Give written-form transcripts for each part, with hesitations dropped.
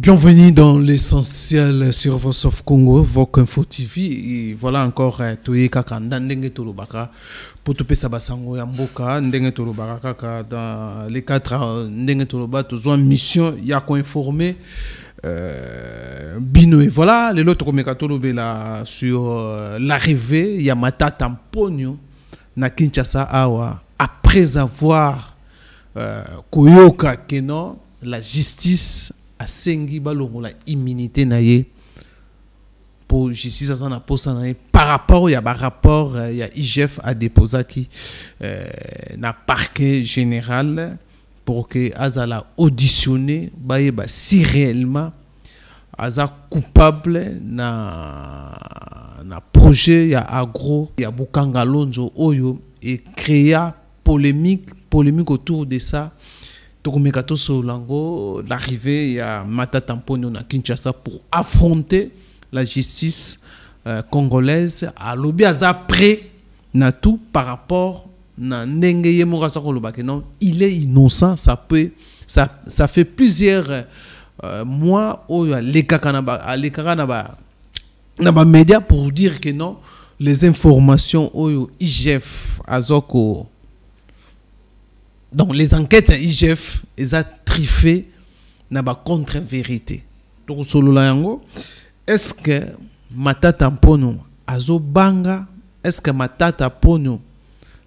Bienvenue dans l'essentiel sur Voice of Congo, Voc Info TV. Et voilà encore Toye Kaka Ndenge Tolobaka pour tout pesa basango ya mboka Ndenge Tolobaka kaka dans les 4 Ndenge Toloba toujours mission ya ko informer bino et voilà les autres comme Katolobe là sur l'arrivée ya Matata Mponyo na Kinshasa awa après avoir koyoka keno la justice a sengi balongo la immunité naie pour justice à na posa naie par rapport il y a un rapport il y a IGF a déposé qui na parquet général pour que azala auditionné ba si réellement aza coupable na projet ya agro ya Bukanga Lonzo oyo et créa polémique autour de ça. L'arrivée à Matata Mponyo na Kinshasa pour affronter la justice congolaise à l'objet prêt na tout par rapport na ndenge yemora sakolobake non il est innocent ça fait plusieurs mois où les kakanaba na ba média pour dire que non les informations au IGF azoko. Donc les enquêtes IGF ils ont triffé na ba contre-vérité. Donc solo la yango est-ce que Matata Mponyo azo banga, est-ce que Matata Mponyo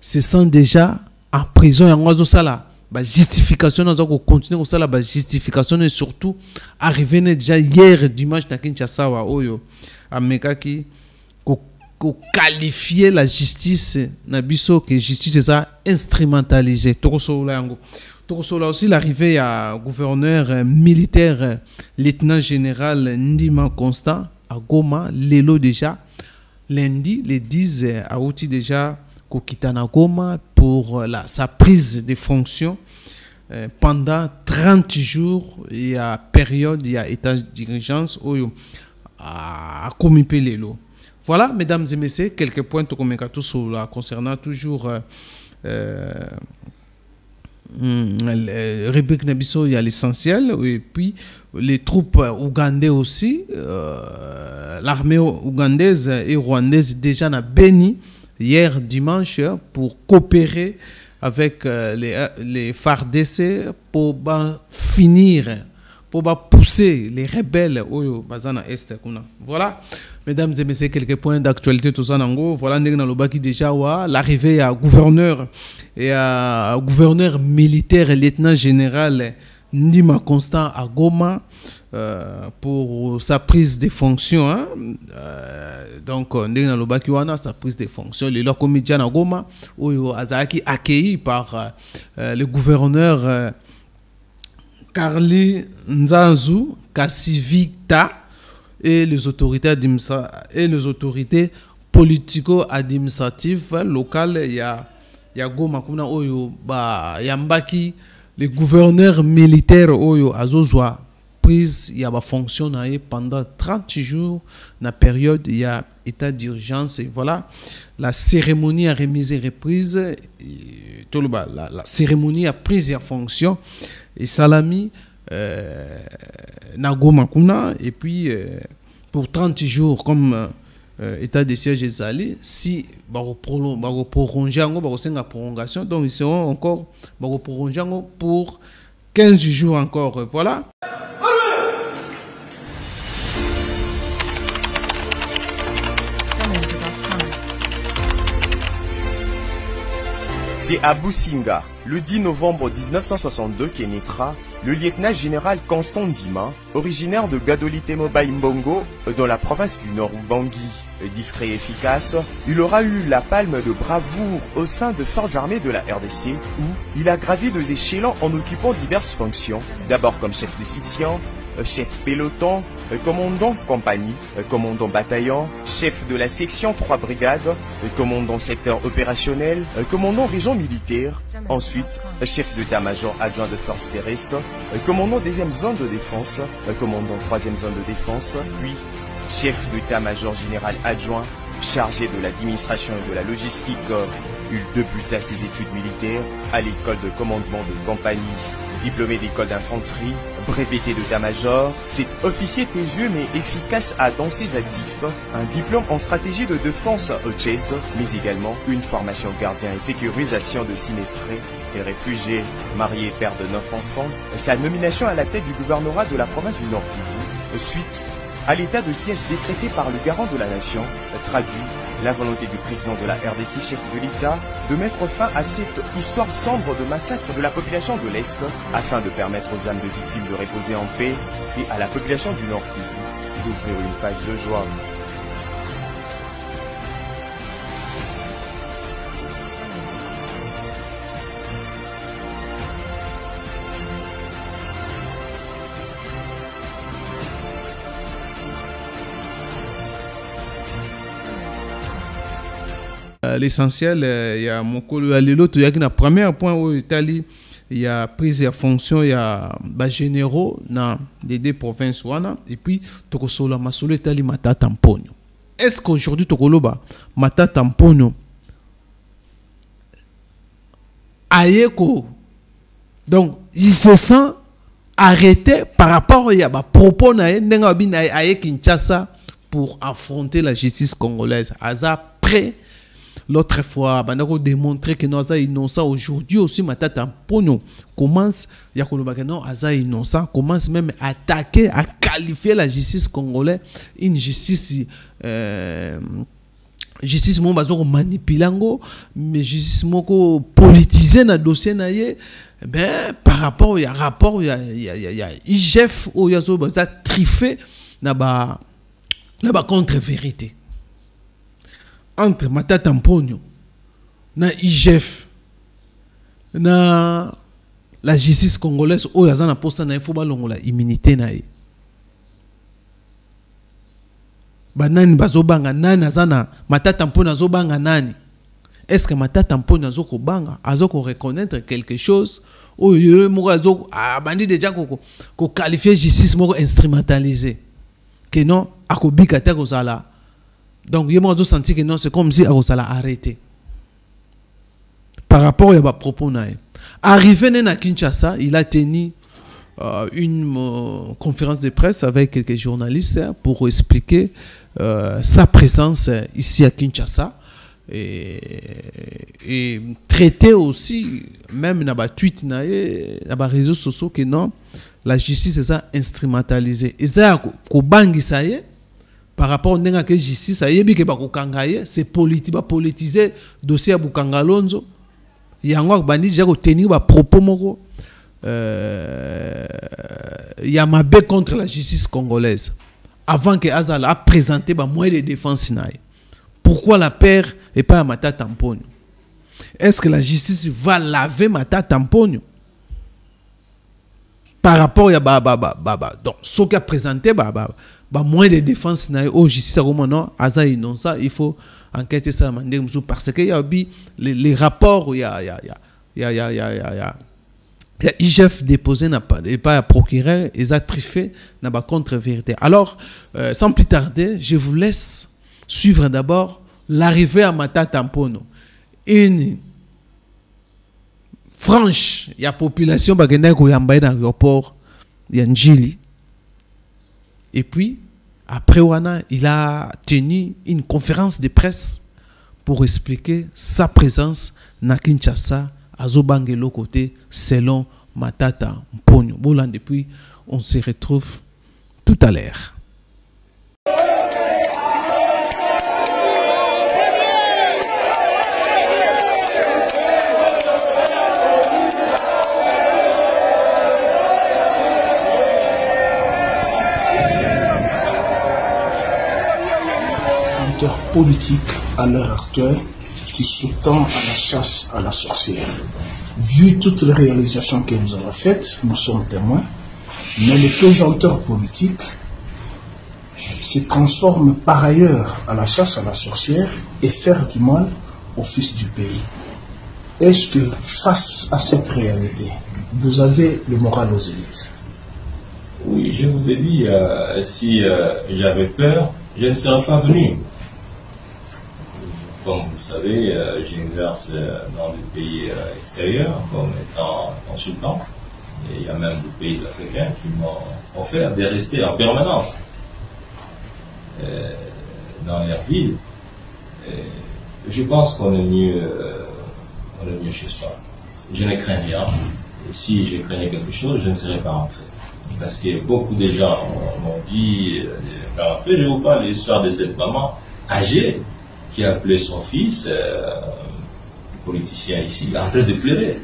se sent déjà en prison yango azo sala ba justification azo ko continuer ko sala ba justification et surtout arrivé déjà hier dimanche na Kinshasa wa oyo amekaki qualifier la justice na biso que justice est instrumentalisée. Tokosola aussi l'arrivée à gouverneur militaire lieutenant général Ndima Constant à Goma Lelo déjà lundi les 10 a outil déjà kokitana Goma pour sa prise de fonction pendant 30 jours il y a période il y a état d'urgence à Komipe Lelo. Voilà, mesdames et messieurs, quelques points concernant toujours République Nabiso, il y a l'essentiel, et puis les troupes ougandaises aussi, l'armée ougandaise et rwandaise déjà n'a béni hier dimanche pour coopérer avec les FARDC pour finir, pour pousser les rebelles au Bazana Est. Voilà. Mesdames et messieurs, quelques points d'actualité tout ça nango. Voilà qui déjà l'arrivée à gouverneur et à gouverneur militaire et lieutenant général Ndima Constant à Goma pour sa prise de fonction. Hein? Donc qui wana sa prise de fonction. Les leurs comédiens à Goma où Azaki accueilli par le gouverneur Carly Nzanzu Kassivita et les autorités politico-administratives locales. Il y a Goma kuna oyo ba yambaki les gouverneurs militaires oyo azozwa prise il y a ba fonctionnaire pendant 30 jours na période il y a état d'urgence et voilà la cérémonie a remise et reprise la cérémonie a prise et fonction et salami Nagoma kuna et puis pour 30 jours comme état de siège est allé si prolonger la prolongation donc ils seront encore prolonger pour 15 jours encore voilà. C'est à Businga, le 10 novembre 1962 qu'est naîtra le lieutenant général Constant Ndima, originaire de Gadolitemo Mbongo, dans la province du Nord Ubangi. Discret et efficace, il aura eu la palme de bravoure au sein de forces armées de la RDC, où il a gravi 2 échelons en occupant diverses fonctions, d'abord comme chef de section, chef peloton, commandant compagnie, commandant bataillon, chef de la section 3 brigades, commandant secteur opérationnel, commandant région militaire, ensuite chef d'état-major adjoint de forces terrestres, commandant 2e zone de défense, commandant 3e zone de défense, puis chef d'état-major général adjoint, chargé de l'administration et de la logistique. Il débuta ses études militaires à l'école de commandement de compagnie diplômé d'école d'infanterie, Breveté d'état-major, cet officier taiseux mais efficace a dans ses actifs un diplôme en stratégie de défense OCHES, mais également une formation gardien et sécurisation de sinistrés et réfugiés. Marié, père de 9 enfants, sa nomination à la tête du gouvernorat de la province du Nord Kivu, suite à l'état de siège décrété par le garant de la nation, traduit la volonté du président de la RDC, chef de l'État, de mettre fin à cette histoire sombre de massacre de la population de l'Est, afin de permettre aux âmes de victimes de reposer en paix et à la population du Nord Kivu d'ouvrir une page de joie. L'essentiel, il y a mon collègue il y a un premier point où l'Italie, il y a prise de fonction, il y a généraux dans les deux provinces et puis tokosola masolo Italie mata tamponio. Est-ce qu'aujourd'hui tokoloba mata tamponio ayeko donc il se sent arrêté par rapport à ba propos na ndenga bina aye Kinshasa pour affronter la justice congolaise. Aza prêt. L'autre fois, on a démontré que nous sommes innocents. Aujourd'hui aussi, Matata Mponyo commence, innocent, commence même à attaquer, à qualifier la justice congolaise, une justice, justice manipulango, mais justice politisée dans le dossier ben par rapport, il y a rapport, il y a IGF où il y a trifé là-bas contre-vérité. Entre Matata Mponyo na IGF na la justice congolaise o yazana posta na info balongola immunité na ye banani bazobanga nani azana Matata Mponyo azobanga nani. Est-ce que Matata Mponyo azoko banga azoko reconnaître quelque chose o yele moko azoko bandi déjà ko qualifier justice moko instrumentalisé que non akobika te kozala. Donc, il m'a senti que non, c'est comme si on l'a arrêté. Par rapport à propos. Arrivé à Kinshasa, il a tenu une conférence de presse avec quelques journalistes pour expliquer sa présence ici à Kinshasa et traiter aussi, même dans les tweets, dans les réseaux sociaux, que non, la justice est instrumentalisée. Et ça, ça y est. Par rapport à la justice, c'est politique, politiser le dossier à Bukangalonzo. Il y a un bandit qui a tenu des propos. Il y a ma baie contre la justice congolaise. Avant que Azala a présenté des moyens de défense. Pourquoi la paire n'est pas à Matata Mponyo? Est-ce que la justice va laver Matata Mponyo? Par rapport à donc ce qui a présenté moins de défense au justice aza innocent, il faut enquêter ça parce que il y a les rapports, il y a IGF déposé et pas procureur, ils ont trifé na ba contre-vérité. Alors sans plus tarder, je vous laisse suivre d'abord l'arrivée à Matata Mponyo. Une franche, il y a population qui est dans l'aéroport, il y a Njili. Et puis, après Wana, il a tenu une conférence de presse pour expliquer sa présence à Kinshasa, à Zobangelo côté, selon Matata Mponyo. Bon, depuis, on se retrouve tout à l'heure. Politique à l'heure actuelle qui sous-tend à la chasse à la sorcière. Vu toutes les réalisations que nous avons faites, nous sommes témoins, mais les pesanteurs politiques se transforment par ailleurs à la chasse à la sorcière et faire du mal aux fils du pays. Est-ce que face à cette réalité, vous avez le moral aux élites? Oui, je vous ai dit, si j'avais peur, je ne serais pas venu. Comme vous savez, j'exerce dans des pays extérieurs comme étant consultant. Et il y a même des pays africains qui m'ont offert de rester en permanence dans leur ville. Je pense qu'on est mieux chez soi. Je ne crains rien. Et si je craignais quelque chose, je ne serais pas rentré. Parce que beaucoup de gens m'ont dit, je vous parle de l'histoire de cette maman âgée qui a appelé son fils, politicien ici, en train de pleurer.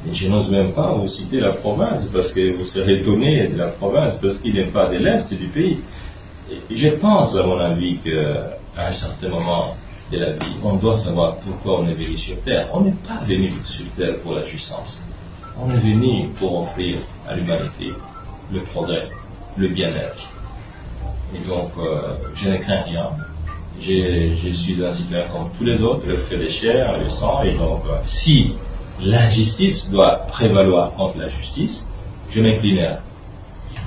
Et je n'ose même pas vous citer la province, parce que vous serez étonné de la province, parce qu'il n'est pas de l'Est du pays. Et je pense, à mon avis, qu'à un certain moment de la vie, on doit savoir pourquoi on est venu sur Terre. On n'est pas venu sur Terre pour la jouissance. On est venu pour offrir à l'humanité le progrès, le bien-être. Et donc, je ne crains rien. Je suis un citoyen comme tous les autres, le fait de chair, le sang, et donc, si l'injustice doit prévaloir contre la justice, je m'inclinerai.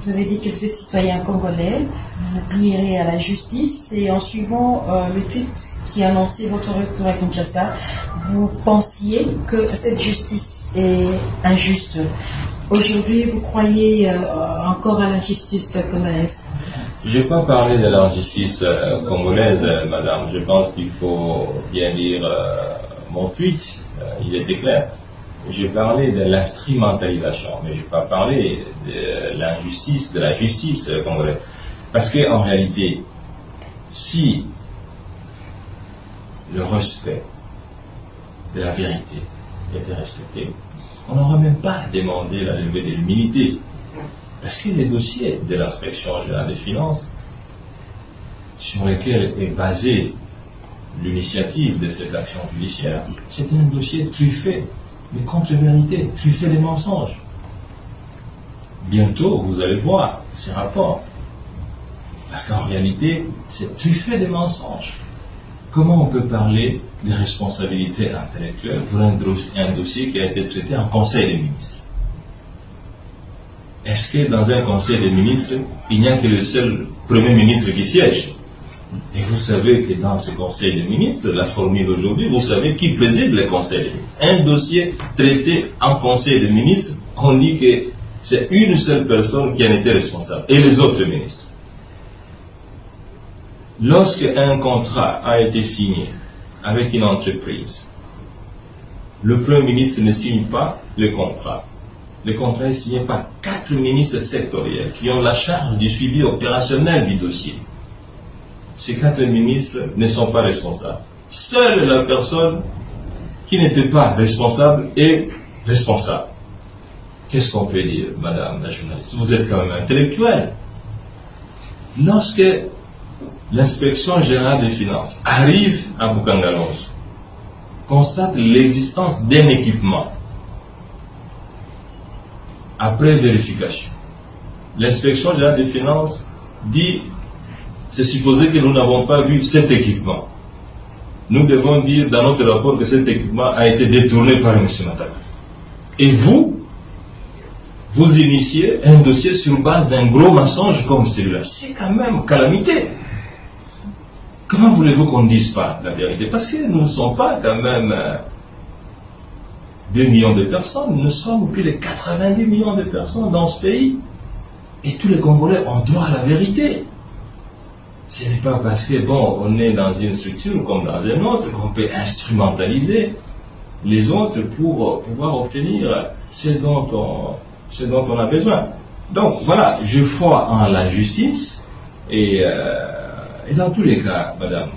Vous avez dit que vous êtes citoyen congolais, vous vous plierez à la justice, et en suivant le tweet qui annonçait votre retour à Kinshasa, vous pensiez que cette justice est injuste. Aujourd'hui, vous croyez encore à la justice congolaise? Je n'ai pas parlé de l'injustice congolaise, madame. Je pense qu'il faut bien lire mon tweet. Il était clair. J'ai parlé de l'instrumentalisation, mais je n'ai pas parlé de l'injustice, de la justice congolaise. Parce qu'en réalité, si le respect de la vérité était respecté, on n'aurait même pas demandé la levée de l'immunité. Parce que les dossiers de l'inspection générale des finances, sur lesquels est basée l'initiative de cette action judiciaire, c'est un dossier truffé de contre-vérité, truffé de mensonges. Bientôt, vous allez voir ces rapports. Parce qu'en réalité, c'est truffé de mensonges. Comment on peut parler de responsabilité intellectuelle pour un dossier qui a été traité en Conseil des ministres? Est-ce que dans un Conseil des ministres, il n'y a que le seul Premier ministre qui siège? Et vous savez que dans ce Conseil des ministres, la formule aujourd'hui, vous savez qui préside le Conseil des ministres. Un dossier traité en Conseil des ministres, on dit que c'est une seule personne qui en était responsable, et les autres ministres. Lorsque un contrat a été signé avec une entreprise, le Premier ministre ne signe pas le contrat. Le contrat est signé par 4 ministres sectoriels qui ont la charge du suivi opérationnel du dossier. Ces 4 ministres ne sont pas responsables. Seule la personne qui n'était pas responsable est responsable. Qu'est-ce qu'on peut dire, madame la journaliste? Vous êtes quand même intellectuelle. Lorsque l'inspection générale des finances arrive à Boukangalonge, constate l'existence d'un équipement. Après vérification, l'inspection générale des finances dit, c'est supposé que nous n'avons pas vu cet équipement. Nous devons dire dans notre rapport que cet équipement a été détourné par M. Mataka. Et vous initiez un dossier sur base d'un gros mensonge comme celui-là. C'est quand même calamité. Comment voulez-vous qu'on ne dise pas la vérité? Parce que nous ne sommes pas quand même 2 millions de personnes, nous sommes plus de 90 millions de personnes dans ce pays. Et tous les Congolais ont droit à la vérité. Ce n'est pas parce que, bon, on est dans une structure comme dans une autre qu'on peut instrumentaliser les autres pour pouvoir obtenir ce dont on a besoin. Donc, voilà, je crois en la justice et dans tous les cas, madame,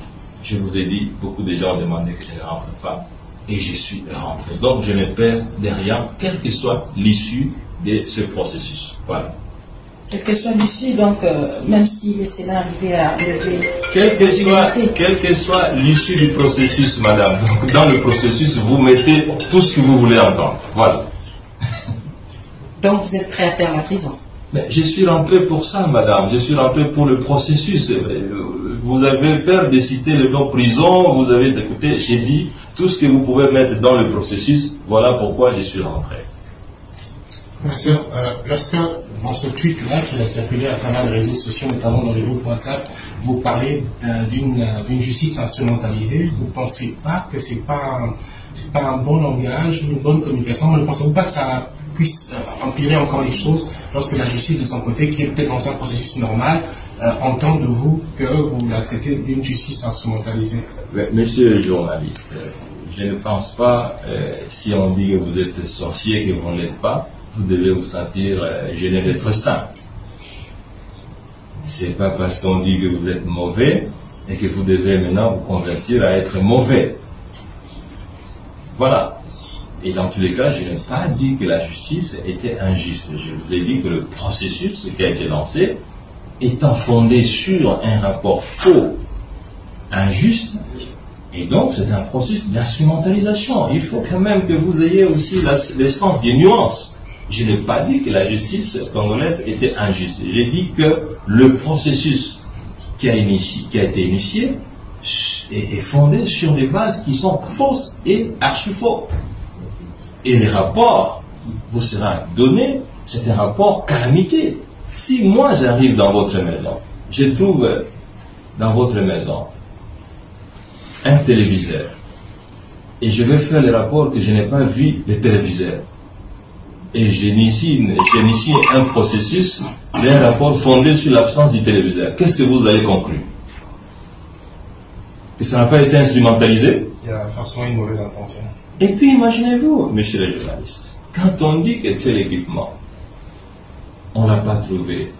je vous ai dit, beaucoup de gens ont demandé que je ne rentre pas et je suis rentré. Donc, je ne perds de rien, quelle que soit l'issue de ce processus. Voilà. Quelle que soit l'issue, donc, même si le Sénat arrivait à lever... Quelle que soit l'issue du processus, madame, donc, dans le processus, vous mettez tout ce que vous voulez entendre. Voilà. Donc, vous êtes prêt à faire la prison? Mais je suis rentré pour ça, madame. Je suis rentré pour le processus. Vous avez peur de citer le nom prison. Vous avez écouté, j'ai dit tout ce que vous pouvez mettre dans le processus. Voilà pourquoi je suis rentré. Monsieur, lorsque dans ce tweet-là qui a circulé à travers les réseaux sociaux, notamment dans les groupes WhatsApp, vous parlez d'une justice instrumentalisée, vous ne pensez pas que c'est pas un bon langage, une bonne communication? Ne pensez-vous pas que puisse empirer encore les choses lorsque la justice de son côté, qui est peut-être dans un processus normal, entend de vous que vous la traitez d'une justice instrumentalisée? Monsieur le journaliste, je ne pense pas, si on dit que vous êtes sorcier, que vous ne l'êtes pas, vous devez vous sentir gêné d'être saint. C'est pas parce qu'on dit que vous êtes mauvais et que vous devez maintenant vous convertir à être mauvais. Voilà. Et dans tous les cas, je n'ai pas dit que la justice était injuste. Je vous ai dit que le processus qui a été lancé, étant fondé sur un rapport faux, injuste, et donc c'est un processus d'instrumentalisation. Il faut quand même que vous ayez aussi le sens des nuances. Je n'ai pas dit que la justice congolaise était injuste. J'ai dit que le processus qui a été initié est fondé sur des bases qui sont fausses et archi-faux. Et les rapports vous sera donné, c'est un rapport calamité. Si moi j'arrive dans votre maison, je trouve dans votre maison un téléviseur, et je vais faire le rapport que je n'ai pas vu le téléviseur, et j'initie un processus d'un rapport fondé sur l'absence du téléviseur, qu'est-ce que vous allez conclure? Que ça n'a pas été instrumentalisé? Il y a forcément une mauvaise intention. Et puis imaginez-vous, monsieur le journaliste, quand on dit que tel équipement, on ne l'a pas trouvé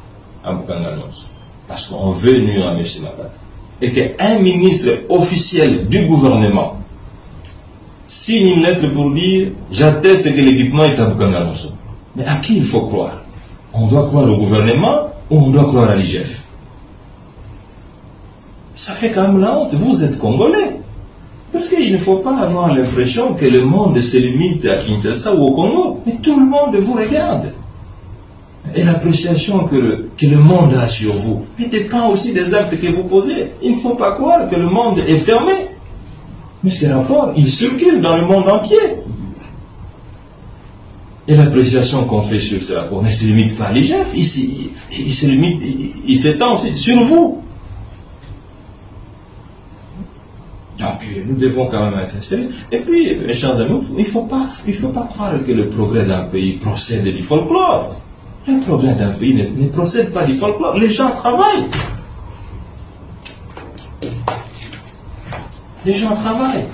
à Bukanganos, parce qu'on veut nuire à M. Matata, et qu'un ministre officiel du gouvernement signe une lettre pour dire « J'atteste que l'équipement est à Bukanganos ». Mais à qui il faut croire? On doit croire au gouvernement ou on doit croire à l'IGF? Ça fait quand même la honte, vous êtes Congolais. Parce qu'il ne faut pas avoir l'impression que le monde se limite à Kinshasa ou au Congo, mais tout le monde vous regarde. Et l'appréciation que le monde a sur vous ne dépend aussi des actes que vous posez. Il ne faut pas croire que le monde est fermé. Mais ces rapports, ils circulent dans le monde entier. Et l'appréciation qu'on fait sur ces rapports ne se limite pas à l'IGF, il s'étend aussi sur vous. Donc, nous devons quand même être sérieux. Et puis, mes chers amis, il ne faut pas croire que le progrès d'un pays procède du folklore. Le progrès d'un pays ne procède pas du folklore. Les gens travaillent. Les gens travaillent.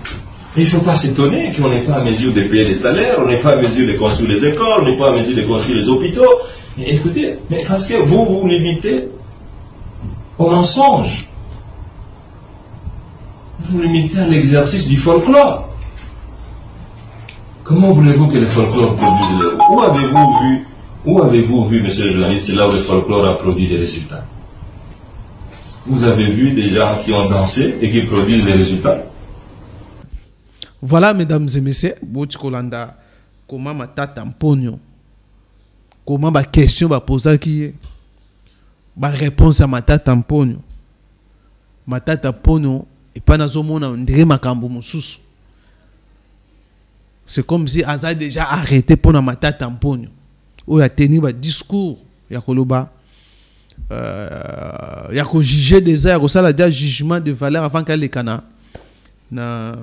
Et il ne faut pas s'étonner qu'on n'est pas à mesure de payer les salaires, on n'est pas à mesure de construire les écoles, on n'est pas à mesure de construire les hôpitaux. Et écoutez, mais parce que vous vous limitez au mensonge. Vous vous limitez à l'exercice du folklore. Comment voulez-vous que le folklore produise le... Où avez-vous vu, monsieur le journaliste, là où le folklore a produit des résultats? Vous avez vu des gens qui ont dansé et qui produisent des résultats? Voilà, mesdames et messieurs, comment ma tata Amponio, comment ma question va poser qui est, ma réponse à ma tata Amponio, ma tata Amponio et pas dans un monde on dirait ma cambo mususu. C'est comme si Aza déjà arrêté pour ma tata Amponio, où il a tenu un discours, il y a koloba, il y a juger des airs, ça déjà jugement de valeur avant qu'elle les cana na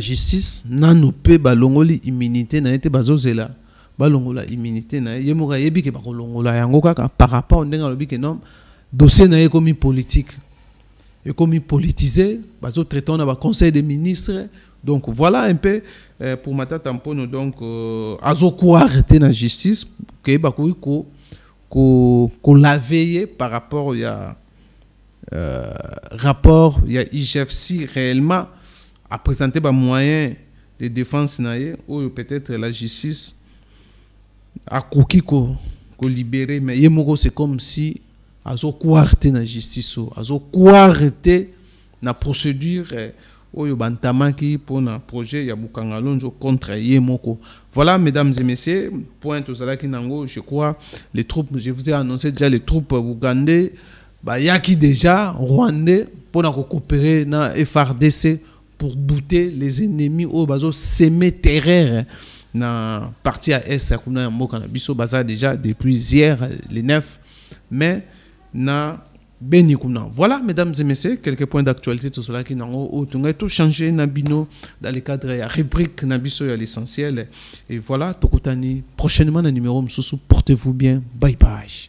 justice na nope balongoli immunité na été bazozela balongola immunité na yemoka yebi ke bakolongola yango kaka par rapport ndenga lobi ke non dossier na ekomi politique ekomi politisé bazo traiter na ba conseil des ministres. Donc voilà un peu pour Matata Amponio, donc azo ko arrêter na justice ke bakoui ko la veiller par rapport il y a rapport il y a IGF réellement à présenter des moyens de défense ou peut-être la justice a coquille ko libérer, mais c'est comme si azo arrêter la justice azo arrêter la procédure oyo bantamaki pour un projet ya Bukangalonjo contre Yemoko. Voilà, mesdames et messieurs, point tozalaki nango, je crois les troupes, je vous ai annoncé déjà les troupes ougandais yaki déjà rwandais pour coopérer na FRDC pour bouter les ennemis au bazo semer terreur na partie à est kuna mboka na biso baza déjà depuis hier les 9, mais na Beni kuna. Voilà, mesdames et messieurs, quelques points d'actualité, tout cela qui n'a tout changé, Nabino, dans le cadre de la rubrique Nabiso à l'essentiel. Et voilà, Tokotani, prochainement, le numéro, portez-vous bien. Bye bye.